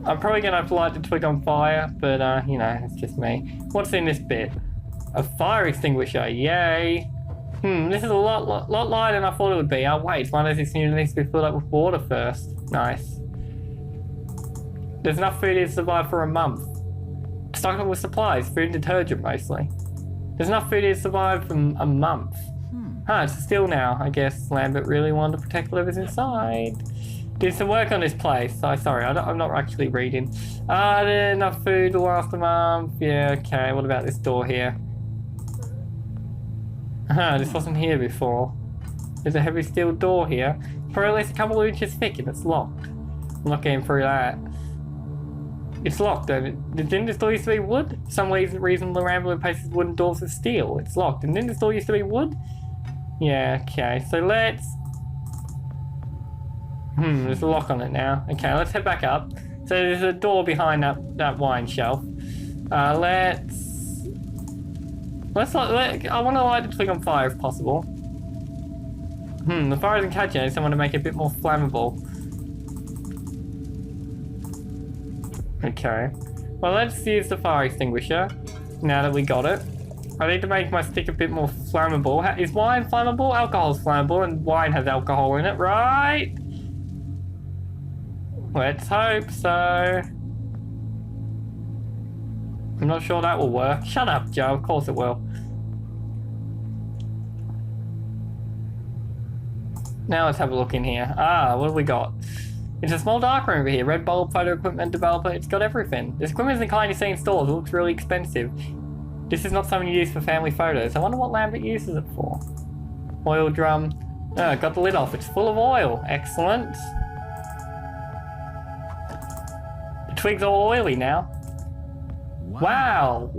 I'm probably gonna have to light the twig on fire, but you know, it's just me. What's in this bit? A fire extinguisher, yay! This is a lot lighter than I thought it would be. Oh wait, it's one of those things that needs to be filled up with water first. Nice. There's enough food here to survive for a month. Stocked up with supplies, food and detergent mostly. There's enough food here to survive for a month. It's still now. I guess Lambert really wanted to protect whatever's inside. Did some work on this place. Sorry, I'm not actually reading. Enough food to last a month. Yeah, okay. What about this door here? This wasn't here before. There's a heavy steel door here. Probably at least a couple of inches thick and it's locked. I'm not getting through that. It's locked. Didn't this door used to be wood? For some reason the Rambler replaces wooden doors with steel. It's locked. And didn't this door used to be wood? Yeah, okay. So let's... there's a lock on it now. Okay, let's head back up. So there's a door behind that wine shelf. I want to light the twig on fire if possible. The fire isn't catching it, so I want to make it a bit more flammable. Okay. Well, let's use the fire extinguisher now that we got it. I need to make my stick a bit more flammable. Is wine flammable? Alcohol's flammable, and wine has alcohol in it, right? Let's hope so. I'm not sure that will work. Shut up, Joe. Of course it will. Now let's have a look in here. What have we got? It's a small darkroom over here. Red bulb, photo equipment developer. It's got everything. This equipment isn't the kind you see in stores. It looks really expensive. This is not something you use for family photos. I wonder what Lambert uses it for. Oil drum. Got the lid off. It's full of oil. Excellent. The twigs are all oily now. Wow.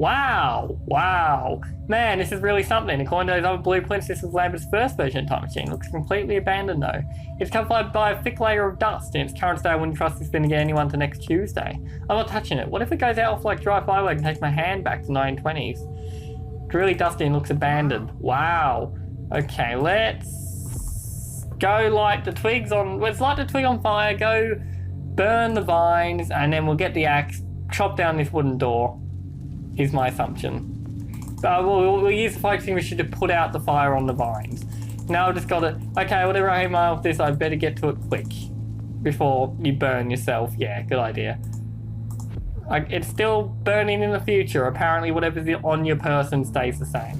Man, this is really something. According to those other blueprints, this is Lambert's first version of time machine. It looks completely abandoned though. It's covered by a thick layer of dust. In its current state, I wouldn't trust this thing to get anyone to next Tuesday. I'm not touching it. What if it goes out off like dry firework and takes my hand back to 1920s? It's really dusty and looks abandoned. Wow. Okay, let's go light the twigs on... Let's light the twig on fire, go burn the vines, and then we'll get the axe, chop down this wooden door, is my assumption. We'll use the fire extinguisher to put out the fire on the vines. Now I've just got it. Okay, whatever I aim off this, I'd better get to it quick before you burn yourself. Yeah, good idea. It's still burning in the future. Apparently whatever's on your person stays the same.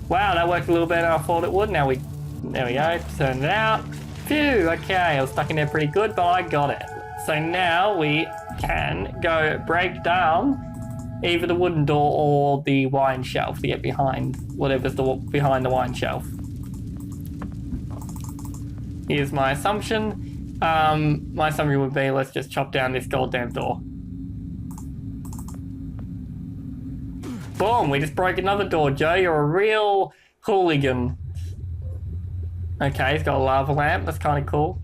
Wow, that worked a little better than I thought it would. There we go, turn it out. Phew, okay, I was stuck in there pretty good, but I got it. So now we can go break down either the wooden door or the wine shelf to get behind whatever's behind the wine shelf. Here's my assumption. My assumption would be let's just chop down this goddamn door. Boom, we just broke another door, Joe. You're a real hooligan. Okay, he's got a lava lamp. That's kind of cool.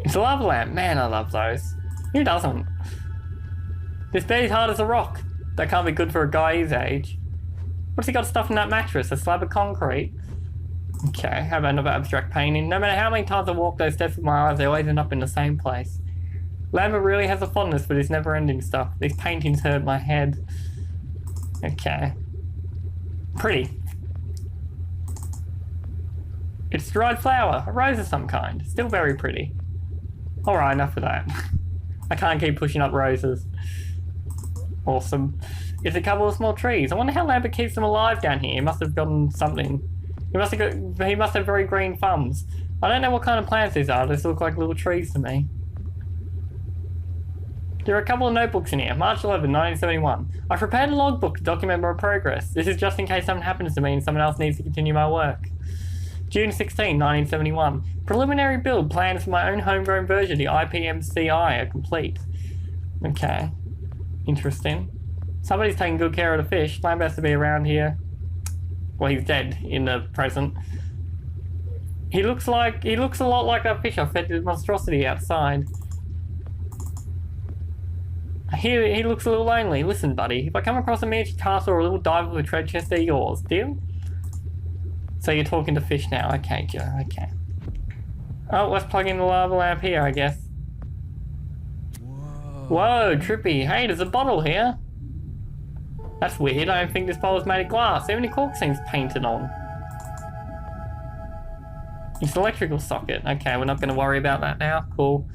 It's a lava lamp. Man, I love those. Who doesn't? This bed's hard as a rock. That can't be good for a guy his age. What's he got stuff in that mattress? A slab of concrete? Okay, how about another abstract painting? No matter how many times I walk those steps with my eyes, they always end up in the same place. Lambert really has a fondness for this never-ending stuff. These paintings hurt my head. Okay. Pretty. It's dried flower, a rose of some kind. Still very pretty. Alright, enough of that. I can't keep pushing up roses. Awesome. It's a couple of small trees. I wonder how Lambert keeps them alive down here. He must have gotten something. He must have very green thumbs. I don't know what kind of plants these are. They look like little trees to me. There are a couple of notebooks in here. March 11, 1971. I prepared a logbook to document my progress. This is just in case something happens to me and someone else needs to continue my work. June 16, 1971. Preliminary build plans for my own homegrown version of the IPMCI are complete. Okay. Interesting. Somebody's taking good care of the fish. Lambert has to be around here. Well, he's dead in the present. He looks a lot like that fish I fed to the monstrosity outside. He looks a little lonely. Listen, buddy, if I come across a miniature castle or a little diver with a treasure chest, they're yours. Deal? So you're talking to fish now. Okay, Joe, okay. Oh, let's plug in the lava lamp here, I guess. Whoa, trippy. Hey, there's a bottle here. That's weird. I don't think this bottle's made of glass. Even the cork seems painted on. It's an electrical socket. Okay, we're not going to worry about that now. Cool.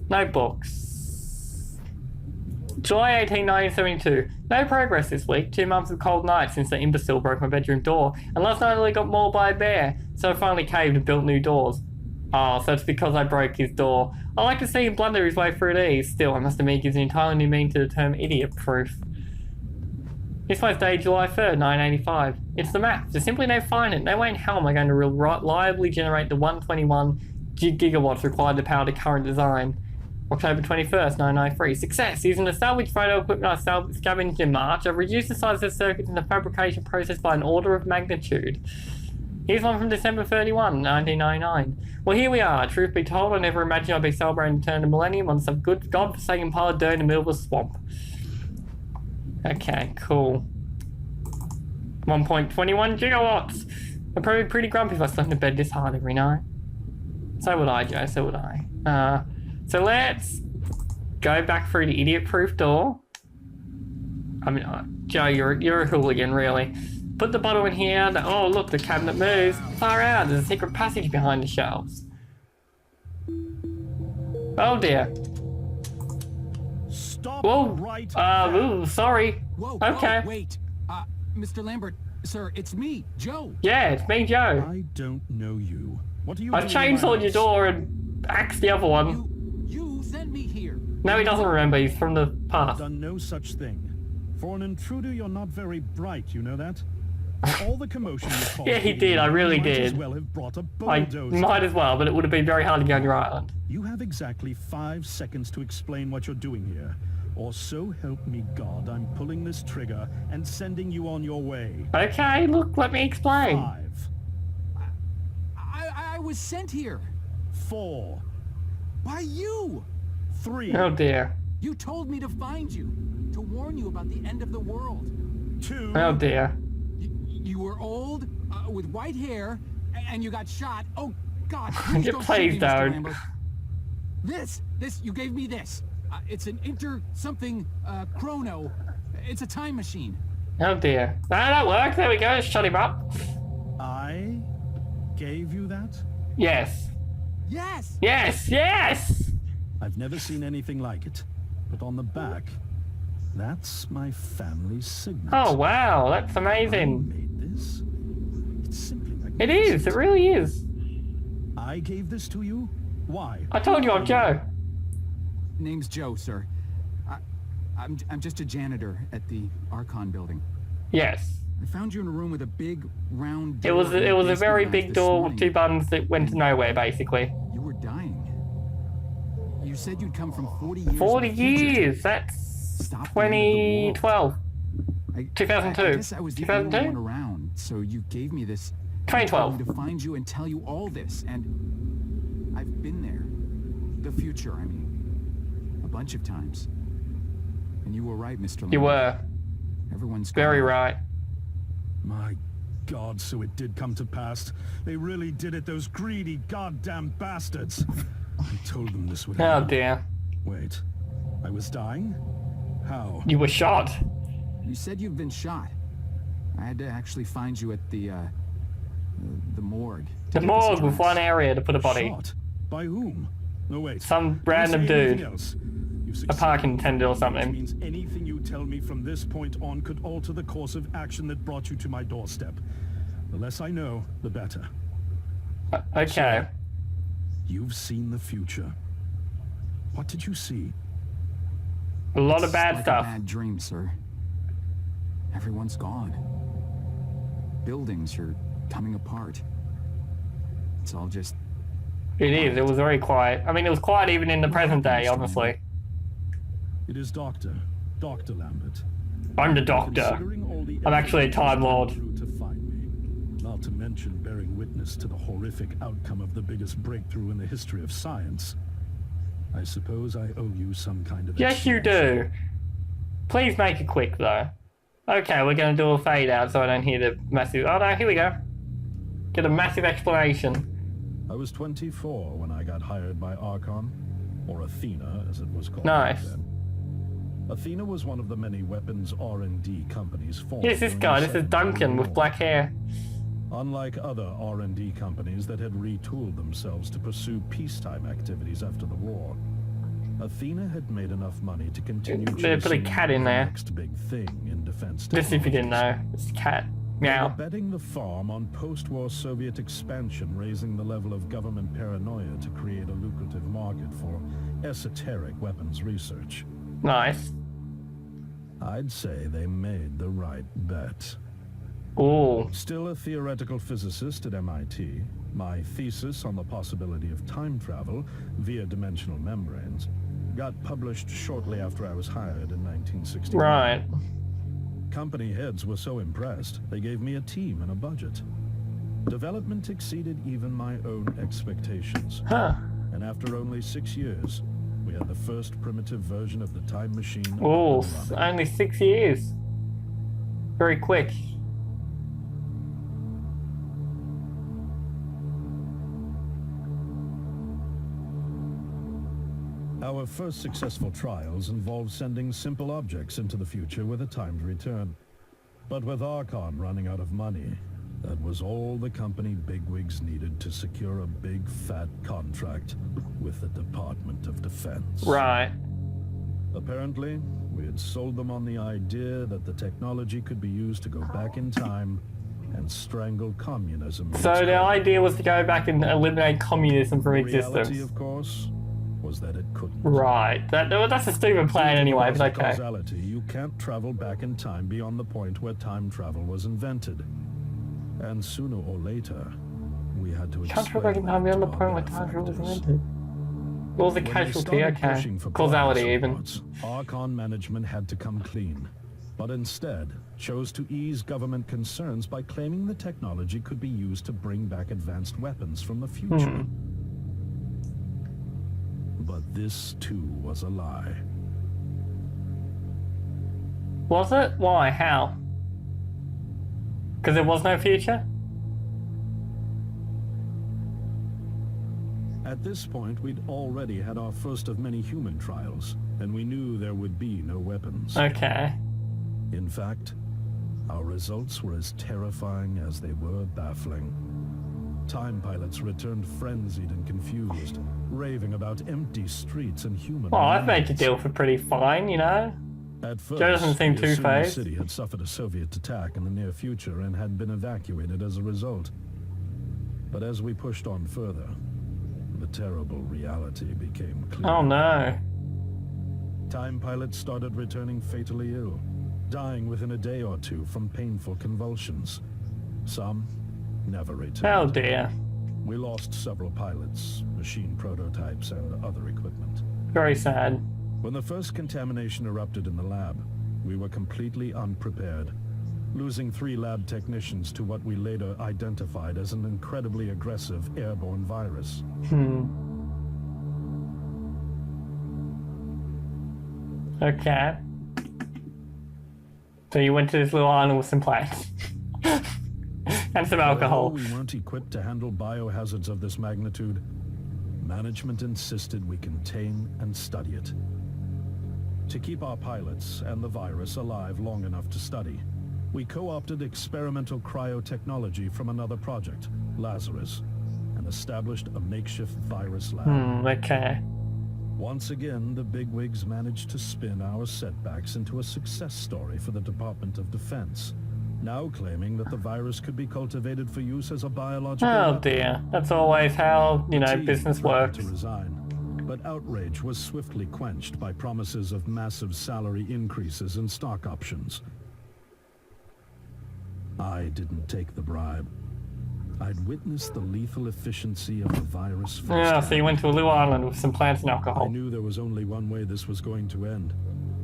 Notebooks. July 18, 1972. No progress this week. 2 months of cold nights since the imbecile broke my bedroom door. And last night I really got mauled by a bear. So I finally caved and built new doors. Oh, so it's because I broke his door. I like to see him blunder his way through these. Still, I must admit, gives an entirely new meaning to the term idiot-proof. This one's dated July 3rd, 1985. It's the map. There's simply no find it. No way in hell am I going to reliably generate the 121 gigawatts required to power the current design. October 21st, 1993. Success! Using the salvage photo equipment I scavenged in March, I've reduced the size of the circuits in the fabrication process by an order of magnitude. Here's one from December 31, 1999. Well, here we are. Truth be told, I never imagined I'd be celebrating the turn of the millennium on some good godforsaken pile of dirt in the middle of a swamp. Okay, cool. 1.21 gigawatts! I'd probably be pretty grumpy if I slept in bed this hard every night. So would I, Joe, so would I. So let's go back through the idiot-proof door. I mean, Joe, you're a hooligan, really. Put the bottle in here. Oh, look, the cabinet moves. Far out, there's a secret passage behind the shelves. Oh dear. Stop. Whoa. Right. Ooh, sorry. Whoa, okay. Whoa, wait. Mr. Lambert, sir, it's me, Joe. Yeah, it's me, Joe. I don't know you. What are you I've doing? chainsawed your door and axed the other one. You sent me here. No, he doesn't remember. He's from the past. Done no such thing. For an intruder, you're not very bright. You know that. All the commotion you caused. Yeah, he did. I really might did. As well have brought a I bulldozer. might as well, but it would have been very hard to get on your island. You have exactly 5 seconds to explain what you're doing here. Or so help me God, I'm pulling this trigger and sending you on your way. Okay, look, let me explain. 5, I was sent here. 4, By you. 3, Oh dear. You told me to find you, to warn you about the end of the world. 2. Oh dear. You were old, with white hair, and you got shot. Oh, God, Please please don't shoot me, Mr. don't. Lambert. You gave me this. It's an something chrono. It's a time machine. Oh dear. No, that worked. There we go. Shut him up. I gave you that? Yes. Yes. Yes. Yes. I've never seen anything like it. But on the back, that's my family's signet. Oh wow, that's I amazing. made this. It's simply It magnificent. is. It really is. I gave this to you? Why? I told you I'm Joe. Name's Joe, sir. I'm just a janitor at the Archon building. Yes. I found you in a room with a big round It door. was in the a basement very house big this door with morning. 2 buttons that went to nowhere, basically. You were dying. You said you'd come from 40 years. 40 in the future. years. That's Stop the end of the world. 2012. I 2002. I guess I was the only 2002? one around, so you gave me this. 2012. You told me to find you and tell you all this, and I've been there. The future, I mean, a bunch of times. And you were right, Mr. Lambert. You were. Everyone's Very gone. right. My God, so it did come to pass. They really did it, those greedy goddamn bastards. I told them this would Oh happen. dear. Wait, I was dying? How? You were shot. You said you've been shot. I had to actually find you at the morgue. The to get this morgue with address. one area to put a body. Shot? By whom? No, wait. Some Don't random say anything dude. else. You've A succeeded. parking attendant or Which something. means anything you tell me from this point on could alter the course of action that brought you to my doorstep. The less I know, the better. Okay. You've seen the future. What did you see? A lot of It's bad like stuff. A bad dream, sir. Everyone's gone. Buildings are coming apart. It's all just. It is. It was very quiet. I mean, it was quiet even in the present day, honestly. It is Dr. Lambert. I'm the doctor. Considering all the I'm actually a effort Time you've gone Lord. through to find me, not to mention bearing witness to the horrific outcome of the biggest breakthrough in the history of science, I suppose I owe you some kind of Yes, you do. Please make it quick, though. Okay, we're going to do a fade out so I don't hear the massive... Oh, no, here we go. Get a massive explanation. I was 24 when I got hired by Archon, or Athena as it was called. Nice. back then. Athena was one of the many weapons R&D companies formed. Here's this during guy. the This is Second Duncan World with War. black hair. Unlike other R&D companies that had retooled themselves to pursue peacetime activities after the war, Athena had made enough money to continue They put a chasing cat in the there. next big thing in defense This, if you didn't technologies. know, it's a cat. They were Meow. betting the farm on post-war Soviet expansion, raising the level of government paranoia to create a lucrative market for esoteric weapons research. Nice. I'd say they made the right bet. Ooh. Still a theoretical physicist at MIT, my thesis on the possibility of time travel via dimensional membranes got published shortly after I was hired in 1961. Right. Company heads were so impressed, they gave me a team and a budget. Development exceeded even my own expectations. Huh. And after only 6 years, we had the first primitive version of the time machine. up Ooh, and running. only 6 years. Very quick. Our first successful trials involved sending simple objects into the future with a timed return. But with Archon running out of money, that was all the company bigwigs needed to secure a big fat contract with the Department of Defense. Right. Apparently, we had sold them on the idea that the technology could be used to go back in time and strangle communism. in So its the core. idea was to go back and eliminate communism from The reality, existence. of course, was that it couldn't. Right. That's a stupid plan anyway, but okay. Causality, you can't travel back in time beyond the point where time travel was invented. And sooner or later, we had to Can't explain travel back in time that beyond the to point our where time travel was benefactors. invented. What was the When we casualty? started Okay. pushing for Causality progress even. reports, Archon management had to come clean, but instead chose to ease government concerns by claiming the technology could be used to bring back advanced weapons from the future. But this too was a lie. Was it? Why? How? Because there was no future? At this point, we'd already had our first of many human trials, and we knew there would be no weapons. Okay. In fact, our results were as terrifying as they were baffling. Time pilots returned frenzied and confused, raving about empty streets and human Well, I've made the remains. deal for pretty fine, you know? At first, doesn't seem we assumed the two-faced. city had suffered a Soviet attack in the near future and had been evacuated as a result. But as we pushed on further, the terrible reality became clear. Oh no. Time pilots started returning fatally ill, dying within a day or two from painful convulsions. Some never returned. Oh dear. We lost several pilots, machine prototypes, and other equipment. Very sad. When the first contamination erupted in the lab, we were completely unprepared, losing 3 lab technicians to what we later identified as an incredibly aggressive airborne virus. Okay. So you went to this little island with some plants. And some alcohol. Although we weren't equipped to handle biohazards of this magnitude, management insisted we contain and study it. To keep our pilots and the virus alive long enough to study, we co-opted experimental cryotechnology from another project, Lazarus, and established a makeshift virus lab. Okay. Once again, the bigwigs managed to spin our setbacks into a success story for the Department of Defense, now claiming that the virus could be cultivated for use as a biological Oh weapon. dear. That's always how, you know, Team business threatened works. to resign, but outrage was swiftly quenched by promises of massive salary increases and stock options. I didn't take the bribe. I'd witnessed the lethal efficiency of the virus firsthand. Yeah, so you went to a little island with some plants and I alcohol. knew there was only one way this was going to end,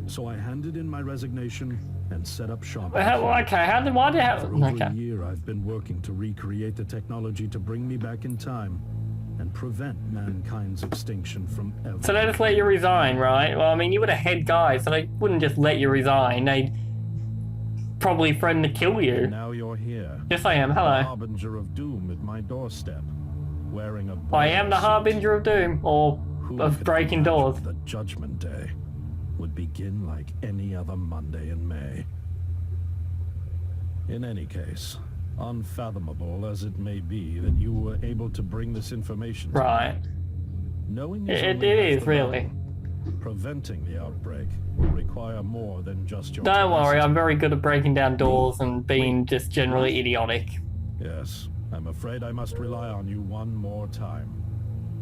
so I handed in my resignation and set up shop. Why did you have... For over Okay. a year, I've been working to recreate the technology to bring me back in time and prevent mankind's extinction from ever. So they just let you resign, right? Well, I mean, you were the head guy, so they wouldn't just let you resign. They'd probably threaten to kill you. Now you're here, Yes, I am. the Hello. harbinger of doom at my doorstep, wearing a I am the suit. harbinger of doom, or Who of could breaking imagine doors. The Judgment Day. would begin like any other Monday in May. In any case, unfathomable as it may be that you were able to bring this information to Right. me, knowing It is, really. preventing the outbreak will require more than just your Don't worry, tenacity. I'm very good at breaking down doors and being just generally idiotic. Yes, I'm afraid I must rely on you one more time.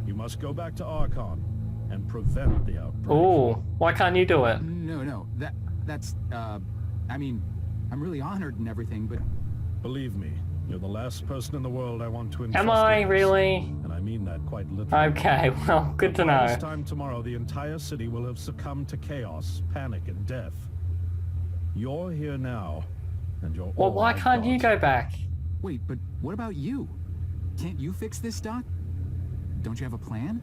You must go back to Archon and prevent the outbreak. Ooh, why can't you do it? No, that's, I mean, I'm really honored and everything, but Believe me, you're the last person in the world I want to entrust Am I with this, really? and I mean that quite literally. Okay, well, good to By know. this time tomorrow, the entire city will have succumbed to chaos, panic, and death. You're here now, and you're Well, all why I've can't you got. go back? wait, but what about you? Can't you fix this, Doc? Don't you have a plan?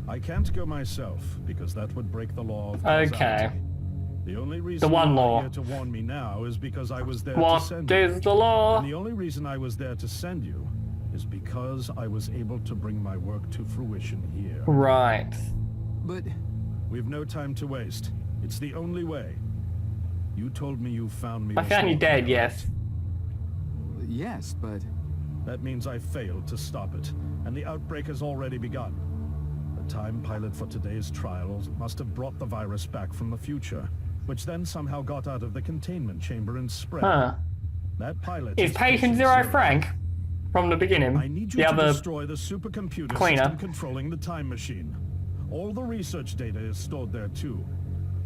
I can't go myself, because that would break the law of Okay. causality. The only reason one you're law. here to warn me now is because I was there to What send you. is the law? And the only reason I was there to send you is because I was able to bring my work to fruition here. Right. But We've no time to waste. It's the only way. You told me you found me. I found you dead, yes. yes, but That means I failed to stop it, and the outbreak has already begun. The time pilot for today's trials must have brought the virus back from the future, which then somehow got out of the containment chamber and spread. Huh. That pilot Is Patient Zero Frank from the beginning? I need you The to other destroy the supercomputer cleaner. system controlling the time machine. All the research data is stored there too.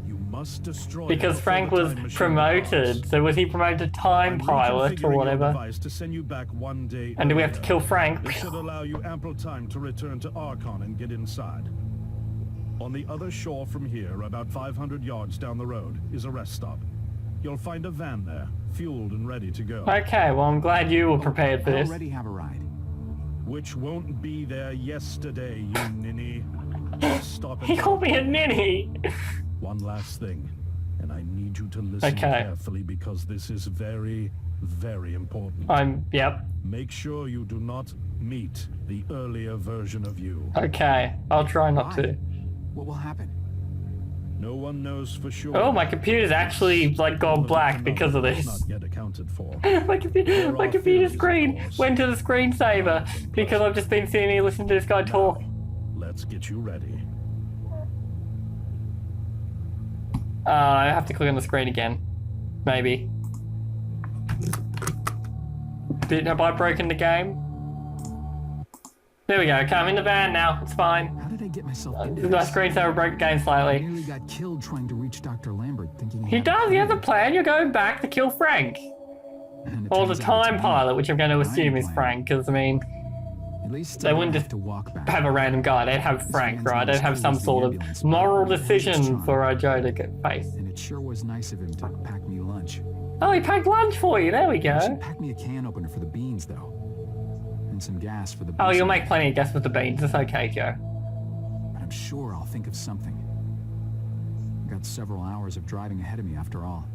You must destroy it because before Frank the was time machine promoted. departs. So was he promoted to Time I'm Pilot reconfiguring or your whatever? device to send you back one day And do we have to earlier. kill Frank? This should allow you ample time to return to Archon and get inside. On the other shore from here, about 500 yards down the road, is a rest stop. You'll find a van there, fueled and ready to go. Okay, well I'm glad you were prepared for I this. already have a ride. Which won't be there yesterday, you ninny. Stop He it. called me a ninny. One last thing, and I need you to listen Okay. carefully because this is very, very important. Yep. Make sure you do not meet the earlier version of you. Okay, I'll try not Why? to. What will happen? No one knows for sure. Oh, my computer's actually like gone black because of this. Not yet accounted for. my computer theories, screen of course. went to the screensaver because I've just been sitting here listening to this guy talk. Let's get you ready. I have to click on the screen again. Maybe. Have I broken the game? There we go. Okay, I'm in the van now. It's fine. How did I get myself into My this? screensaver broke the game I slightly. nearly got killed trying to reach Dr. Lambert, thinking He had a does. He has a plan. plan. You're going back to kill Frank. And it Or the turns out Time it's me. Pilot, which I'm going to My assume is plan. Frank, because, I mean, At least They I wouldn't don't just have to walk back. have a random guy. They'd have Frank, man's right? name They'd have is some the sort of ambulance, moral but decision just for Joe to face. And it sure was nice of him to pack me lunch. Oh, he packed lunch for you. There we He go. should pack me a can opener for the beans, though. And some gas for the Oh, you'll booze. make plenty of gas with the beans. It's okay, Joe. But I'm sure I'll think of something. I've got several hours of driving ahead of me after all.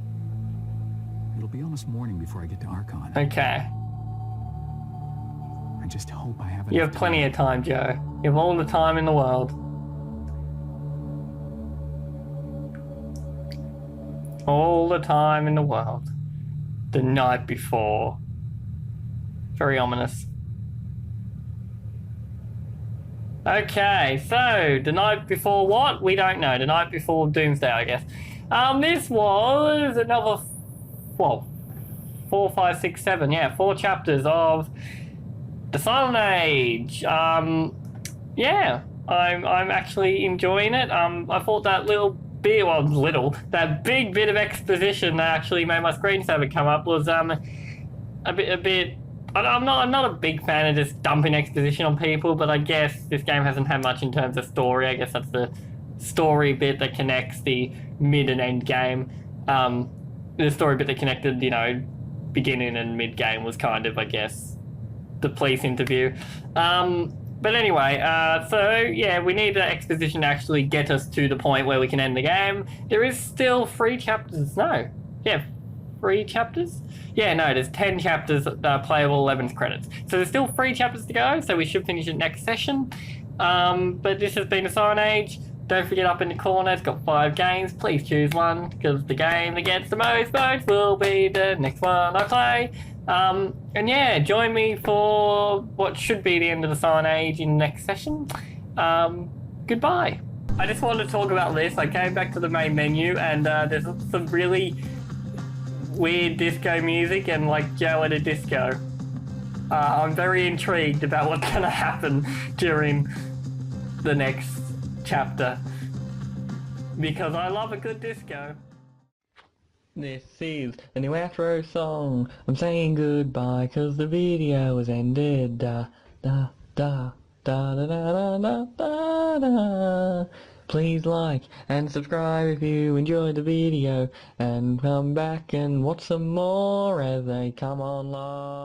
It'll be almost morning before I get to Archon. Okay. I just hope I have You enough have plenty time. of time, Joe. You have all the time in the world. All the time in the world. The night before. Very ominous. Okay, so the night before what? We don't know. The night before Doomsday, I guess. This was another, well, 4, 5, 6, 7. Yeah, 4 chapters of The Silent Age. Yeah, I'm actually enjoying it. I thought that that big bit of exposition that actually made my screensaver come up was a bit. I'm not a big fan of just dumping exposition on people, but I guess this game hasn't had much in terms of story. I guess that's the story bit that connects the mid and end game. The story bit that connected, beginning and mid game was kind of, I guess, the police interview. But anyway, so yeah, we need the exposition to actually get us to the point where we can end the game. There is still 3 chapters. No. Yeah, 3 chapters? Yeah, no, there's 10 chapters playable, 11 credits. So there's still 3 chapters to go, so we should finish it next session. But this has been The Silent Age. Don't forget up in the corner, it's got 5 games. Please choose one, because the game that gets the most votes will be the next one I play. And yeah, join me for what should be the end of the Silent Age in the next session. Goodbye. I just wanted to talk about this. I came back to the main menu and there's some really weird disco music and like Joe at a disco. I'm very intrigued about what's going to happen during the next chapter because I love a good disco. This is the new outro song. I'm saying goodbye cause the video has ended. Da da da da da da da da da. Please like and subscribe if you enjoyed the video and come back and watch some more as they come online.